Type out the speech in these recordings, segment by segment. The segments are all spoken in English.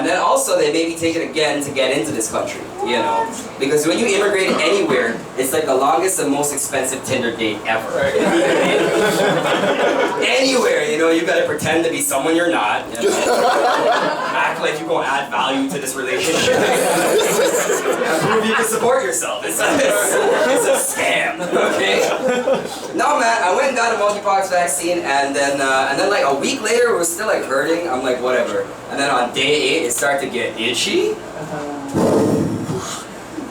And then also they made me take it again to get into this country, you know. Because when you immigrate anywhere, it's like the longest and most expensive Tinder date ever. Right. Anywhere, you know, you gotta pretend to be someone you're not. You know? Act like you're gonna add value to this relationship. And prove you can support yourself. It's a scam, okay? No man, I went and got a monkeypox vaccine, and then like a week later it was still like hurting. I'm like, whatever. And then on day 8 it started to get itchy.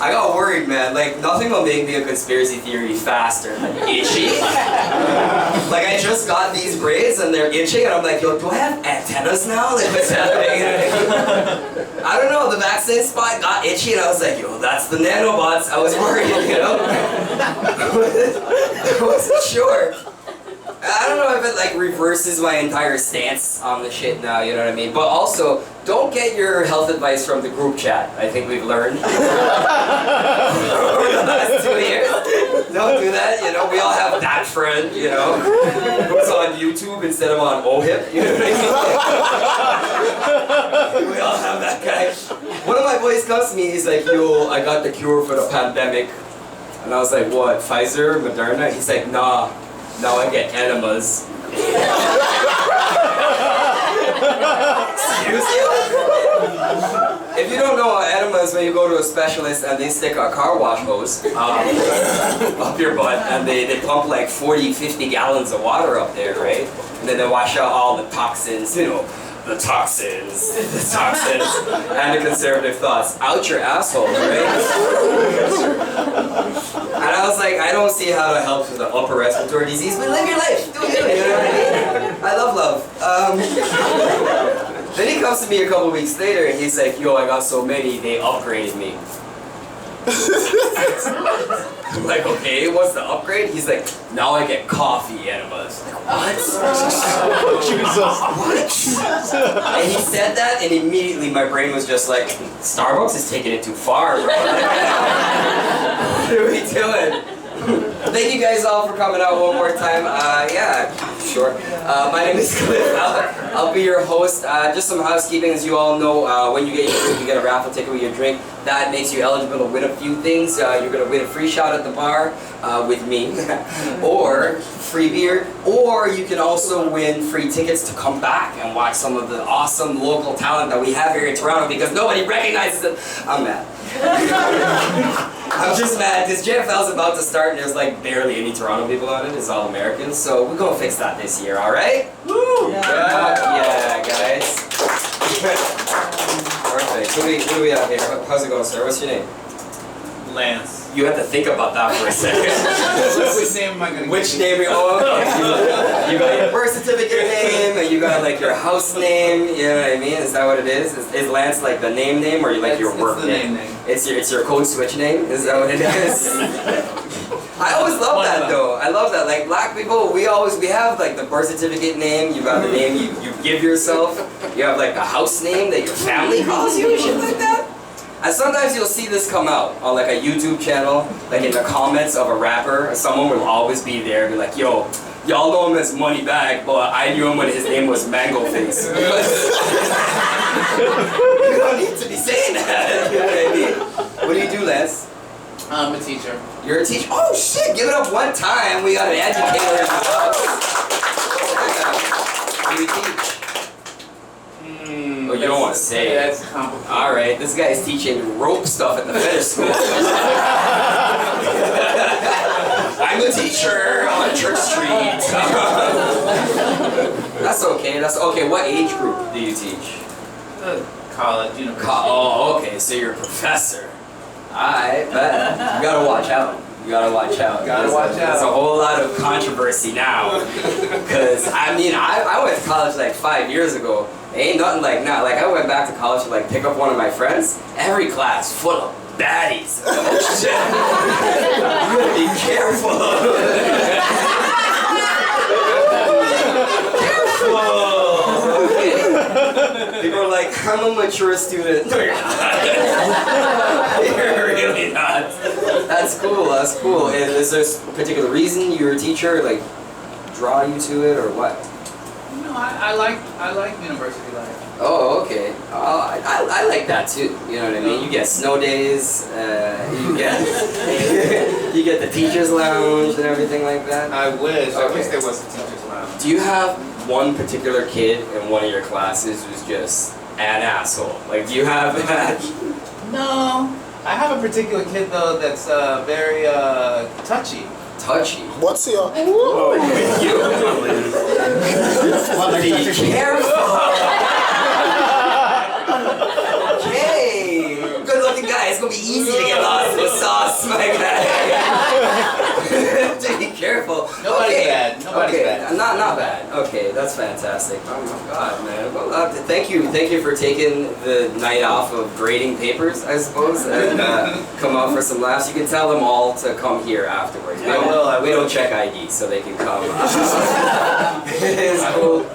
I got worried, man. Like, nothing will make me a conspiracy theory faster than itchy. Like, I just got these braids and they're itching, and I'm like, yo, do I have antennas now? Like, what's happening? I don't know, the vaccine spot got itchy, and I was like, yo, that's the nanobots. I was worried, you know? I wasn't sure. I don't know if it like reverses my entire stance on the shit now, you know what I mean? But also, don't get your health advice from the group chat. I think we've learned over the last 2 years. Don't do that, you know? We all have that friend, you know, who's on YouTube instead of on OHIP, you know what I mean? We all have that guy. One of my boys comes to me, he's like, yo, I got the cure for the pandemic. And I was like, what, Pfizer, Moderna? He's like, nah. Now I get enemas. Excuse you? If you don't know, enema is when you go to a specialist and they stick a car wash hose up your butt, and they pump like 40, 50 gallons of water up there, right? And then they wash out all the toxins, you know, the toxins, and the conservative thoughts out your asshole, right? And I was like, I don't see how it helps with the upper respiratory disease, but live your life, do you know what I mean? I love. Then he comes to me a couple weeks later and he's like, yo, I got so many, they upgraded me. I'm like, okay, what's the upgrade? He's like, now I get coffee enemas. Like, what? Jesus. What? And he said that, and immediately my brain was just like, Starbucks is taking it too far, bro. What are we doing? Thank you guys all for coming out one more time. Yeah, sure. My name is Clif. I'll be your host. Just some housekeeping, as you all know, when you get your drink, you get a raffle ticket with your drink. That makes you eligible to win a few things. You're going to win a free shot at the bar with me, or free beer, or you can also win free tickets to come back and watch some of the awesome local talent that we have here in Toronto, because nobody recognizes it. I'm mad. I'm just mad because JFL's about to start and there's like barely any Toronto people on it. It's all Americans, so we're gonna fix that this year, alright? Woo! Yeah, guys. Perfect. Who do we have here? How's it going, sir? What's your name? Lance. You have to think about that for a second. Which name am I going to Which name? Oh, okay. You got your birth certificate name, and you got like your house name. You know what I mean? Is that what it is? Is Lance like the name, or you like your work name? It's your code switch name. Is that what it is? I always love that though. I love that. Like black people, we have like the birth certificate name. You got the name you give yourself. You have like the house name that your family calls you and shit like that. And sometimes you'll see this come out on like a YouTube channel, like in the comments of a rapper. Someone will always be there and be like, yo, y'all know him as Moneybag, but I knew him when his name was Mango Face. You don't need to be saying that. You know what I mean? What do you do, Lance? I'm a teacher. You're a teacher? Oh shit, give it up one time. We got an educator in the house. What do you teach? Oh, you don't want to say it. That's complicated. Alright, this guy is teaching rope stuff at the fetish school. I'm a teacher on Church Street. That's okay, What age group do you teach? College, university. Oh, okay, so you're a professor. Alright, but you gotta watch out. There's a whole lot of controversy now. Because, I mean, I went to college like 5 years ago. Ain't nothing like now. Like, I went back to college to like pick up one of my friends. Every class full of baddies. Oh shit. You gotta be careful. Careful. People are like, I'm a mature student. No, you're not. You're really not. That's cool. Is there a particular reason your teacher like draw you to it or what? No, I like university life. Oh, okay. I like that too. You know what I mean? You get snow days. You get you get the teachers' lounge and everything like that. I wish. I Okay. wish there was a teacher's lounge. Do you have one particular kid in one of your classes who's just an asshole? Like, do you have that? No. I have a particular kid though that's very touchy. Touchy. What's your? Oh, you. Be careful. Okay. Good looking guy. It's gonna be easy to get lost with sauce, my guy. Be careful. Nobody's bad. Nobody's Okay, bad. not bad. Okay, that's fantastic. Oh my god, man. Well, thank you for taking the night off of grading papers, I suppose, and come out for some laughs. You can tell them all to come here afterwards. I will. We don't check ID, so they can come. It's cool.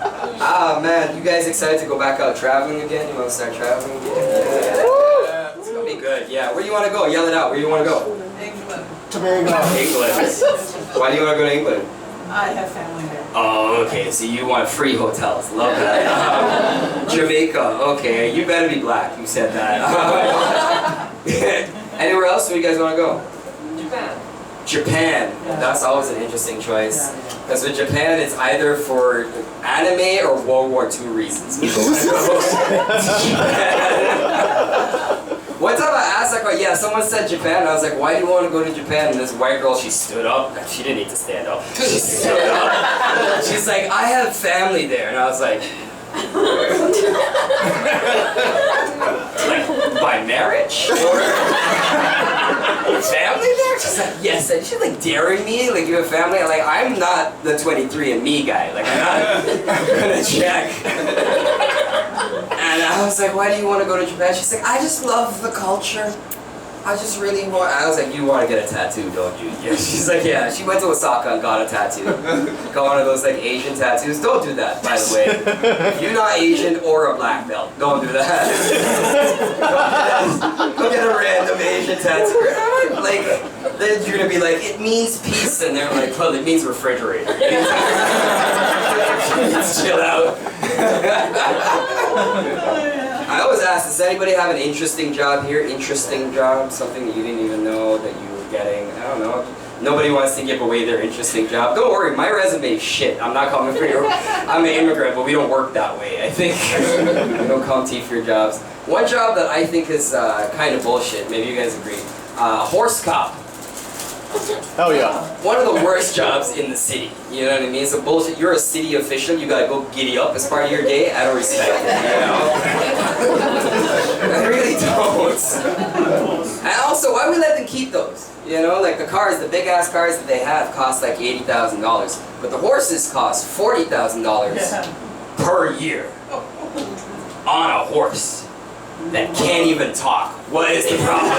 Ah man, you guys excited to go back out traveling again? You want to start traveling again? Yeah. It's gonna be good. Yeah. Where do you want to go? Yell it out. Where do you want to go? England. Tomato. England. Why do you want to go to England? I have family there. Oh, okay. So you want free hotels. Love that. Jamaica. Okay. You better be black. You said that. Anywhere else? Where do you guys want to go? Japan. Japan. That's always an interesting choice. Because with Japan, it's either for anime or World War II reasons. People want to go to Japan. One time I asked, like, yeah, someone said Japan, and I was like, why do you want to go to Japan? And this white girl, she stood up. She didn't need to stand up. She stood up. She's like, I have family there. And I was like, like by marriage? Or family there? She's like, yes. And she's like daring me, like, you have family? Like, I'm not the 23andMe guy. Like, I'm gonna check. And I was like, why do you want to go to Japan? She's like, I just love the culture. I just really want... I was like, you want to get a tattoo, don't you? Yeah. She's like, yeah. She went to Osaka and got a tattoo. Got one of those, like, Asian tattoos. Don't do that, by the way. If you're not Asian or a black belt, don't do that. Go get a random Asian tattoo. Like, then you're going to be like, it means peace. And they're like, well, it means refrigerator. Just chill out. I always ask, does anybody have an interesting job here? Interesting job? Something that you didn't even know that you were getting? I don't know. Nobody wants to give away their interesting job. Don't worry, my resume is shit. I'm not coming for you. I'm an immigrant, but we don't work that way, I think. We don't come to you for your jobs. One job that I think is kind of bullshit, maybe you guys agree. Horse cop. Hell yeah. One of the worst jobs in the city. You know what I mean? It's a bullshit. You're a city official. You gotta go giddy up as part of your day. I don't respect it. You know? I really don't. And also, why would we let them keep those? You know, like the cars, the big ass cars that they have cost like $80,000, but the horses cost $40,000 per year on a horse that can't even talk. What is the problem?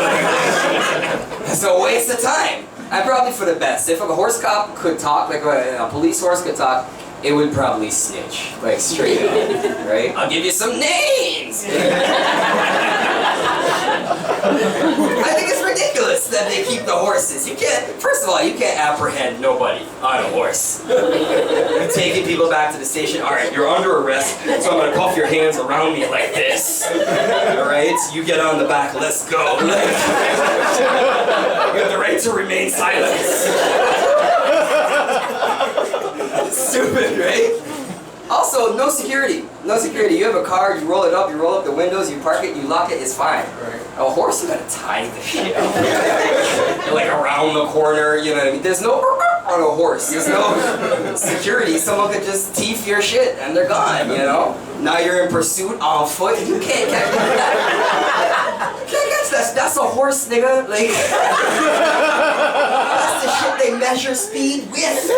It's a waste of time. And probably for the best. If a horse cop could talk, like a police horse could talk, it would probably snitch, like straight up, right? I'll give you some names! I think it's ridiculous that they keep the horses. You can't, first of all, you can't apprehend nobody on a horse. You're taking people back to the station. All right, you're under arrest, so I'm gonna cuff your hands around me like this. All right, you get on the back, let's go. You have the right to remain silent. Stupid, right? Also, no security. No security. You have a car, you roll up the windows, you park it, you lock it, it's fine. Right. A horse, you gotta tie the shit up. You're like around the corner, you know what I mean? There's no on a horse. There's no security. Someone could just teeth your shit and they're gone, you know? Now you're in pursuit on foot. You can't catch that. You can't catch that. That's a horse, nigga. Like, that's the shit they measure speed with.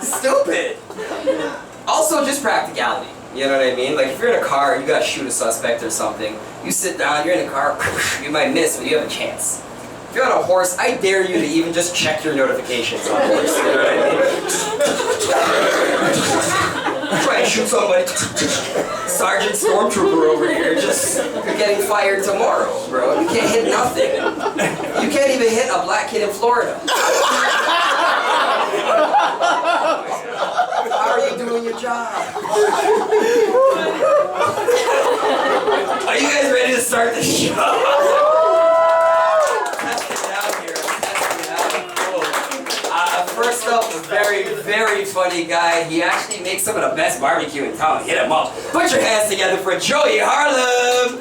Stupid. Also, just practicality. You know what I mean? Like, if you're in a car, you gotta shoot a suspect or something. You sit down, you're in a car, you might miss, but you have a chance. If you're on a horse, I dare you to even just check your notifications on a horse. You know what I mean? Try and shoot somebody. Sergeant Stormtrooper over here, just you're getting fired tomorrow, bro. You can't hit nothing. You can't even hit a black kid in Florida. I How are you doing your job? Are you guys ready to start the show? Testing it out here. Testing it out. Cool. First up, a very, very funny guy. He actually makes some of the best barbecue in town. Hit him up. Put your hands together for Joey Harlem.